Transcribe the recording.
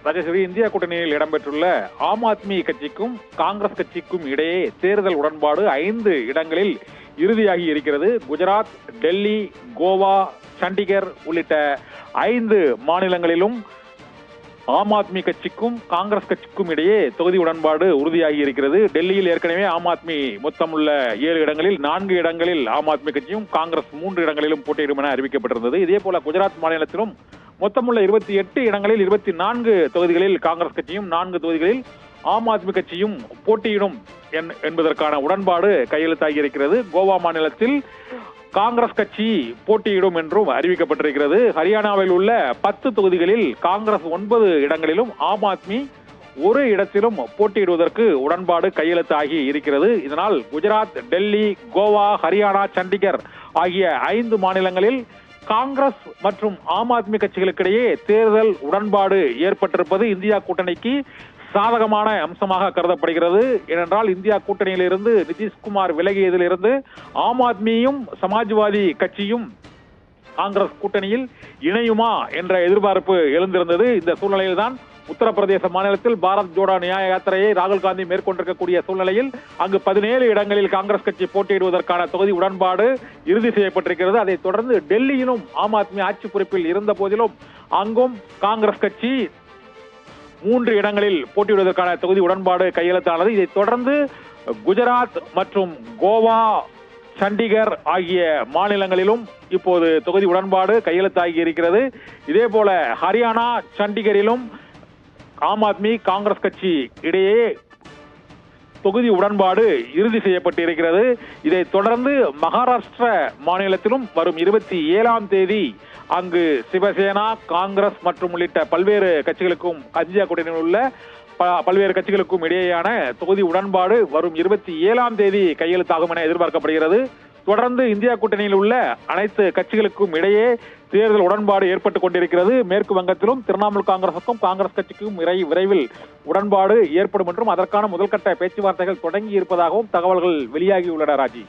Rajeswari, India கூட்டணியில் இடம்பெற்றுள்ள ஆம் ஆத்மி கட்சிக்கும் காங்கிரஸ் கட்சிக்கும் இடையே தேர்தல் உடன்பாடு 5 இடங்களில் இறுதியாகி இருக்கிறது. குஜராத், டெல்லி, கோவா, சண்டிகர் உள்ளிட்ட 5 மாநிலங்களிலும் ஆம் ஆத்மி கட்சிக்கும் காங்கிரஸ் கட்சிக்கும் இடையே தொகுதி உடன்பாடு உறுதியாகி இருக்கிறது. டெல்லியில் ஏற்கனவே ஆம் ஆத்மி மொத்தம் உள்ள 7 இடங்களில் 4 இடங்களில் ஆம் ஆத்மி கட்சியும் காங்கிரஸ் 3 இடங்களிலும் போட்டியிடும் என அறிவிக்கப்பட்டிருந்தது. இதே போல குஜராத் மாநிலத்திலும் மொத்தமுள்ள 28 இடங்களில் 24 தொகுதிகளில் காங்கிரஸ் கட்சியும் 4 தொகுதிகளில் ஆம் ஆத்மி கட்சியும் போட்டியிடும் என்பதற்கான உடன்பாடு கையெழுத்தாகி இருக்கிறது. கோவா மாநிலத்தில் காங்கிரஸ் கட்சி போட்டியிடும் என்றும் அறிவிக்கப்பட்டிருக்கிறது. ஹரியானாவில் உள்ள 10 தொகுதிகளில் காங்கிரஸ் 9 இடங்களிலும் ஆம் ஆத்மி 1 இடத்திலும் போட்டியிடுவதற்கு உடன்பாடு கையெழுத்தாகி இருக்கிறது. இதனால் குஜராத், டெல்லி, கோவா, ஹரியானா, சண்டிகர் ஆகிய 5 மாநிலங்களில் காங்கிரஸ் மற்றும் ஆம் ஆத்மி கட்சிகளுக்கிடையே தேர்தல் உடன்பாடு ஏற்பட்டிருப்பது இந்தியா கூட்டணிக்கு சாதகமான அம்சமாக கருதப்படுகிறது. ஏனென்றால் இந்தியா கூட்டணியிலிருந்து நிதிஷ்குமார் விலகியதிலிருந்து ஆம் ஆத்மியும் சமாஜ்வாதி கட்சியும் காங்கிரஸ் கூட்டணியில் இணையுமா என்ற எதிர்பார்ப்பு எழுந்திருந்தது. இந்த சூழ்நிலையில்தான் உத்தரப்பிரதேச மாநிலத்தில் பாரத் ஜோடோ நியாய யாத்திரையை ராகுல் காந்தி மேற்கொண்டிருக்கக்கூடிய சூழ்நிலையில் அங்கு 17 இடங்களில் காங்கிரஸ் கட்சி போட்டியிடுவதற்கான தொகுதி உடன்பாடு இறுதி செய்யப்பட்டிருக்கிறது. அதைத் தொடர்ந்து டெல்லியிலும் ஆம் ஆத்மி ஆட்சி பொறுப்பில் இருந்த போதிலும் அங்கும் காங்கிரஸ் கட்சி 3 இடங்களில் போட்டியிடுவதற்கான தொகுதி உடன்பாடு கையெழுத்தானது. இதைத் தொடர்ந்து குஜராத் மற்றும் கோவா, சண்டிகர் ஆகிய மாநிலங்களிலும் இப்போது தொகுதி உடன்பாடு கையெழுத்தாகி இருக்கிறது. இதே போல ஹரியானா, சண்டிகரிலும் ஆம் ஆத்மி காங்கிரஸ் கட்சி இடையே தொகுதி உடன்பாடு இறுதி செய்யப்பட்டு இருக்கிறது. இதைத் தொடர்ந்து மகாராஷ்டிர மாநிலத்திலும் வரும் 27ஆம் தேதி அங்கு சிவசேனா, காங்கிரஸ் மற்றும் உள்ளிட்ட பல்வேறு கட்சிகளுக்கும் இந்தியா கூட்டணியில் உள்ள பல்வேறு கட்சிகளுக்கும் இடையேயான தொகுதி உடன்பாடு வரும் 27ஆம் தேதி கையெழுத்தாகும் என எதிர்பார்க்கப்படுகிறது. தொடர்ந்து இந்தியா கூட்டணியில் உள்ள அனைத்து கட்சிகளுக்கும் இடையே தேர்தல் உடன்பாடு ஏற்பட்டுக் கொண்டிருக்கிறது. மேற்கு வங்கத்திலும் திரிணாமுல் காங்கிரசுக்கும் காங்கிரஸ் கட்சிக்கும் விரைவில் உடன்பாடு ஏற்படும் என்றும் அதற்கான முதல்கட்ட பேச்சுவார்த்தைகள் தொடங்கி இருப்பதாகவும் தகவல்கள் வெளியாகியுள்ளன. ராஜி.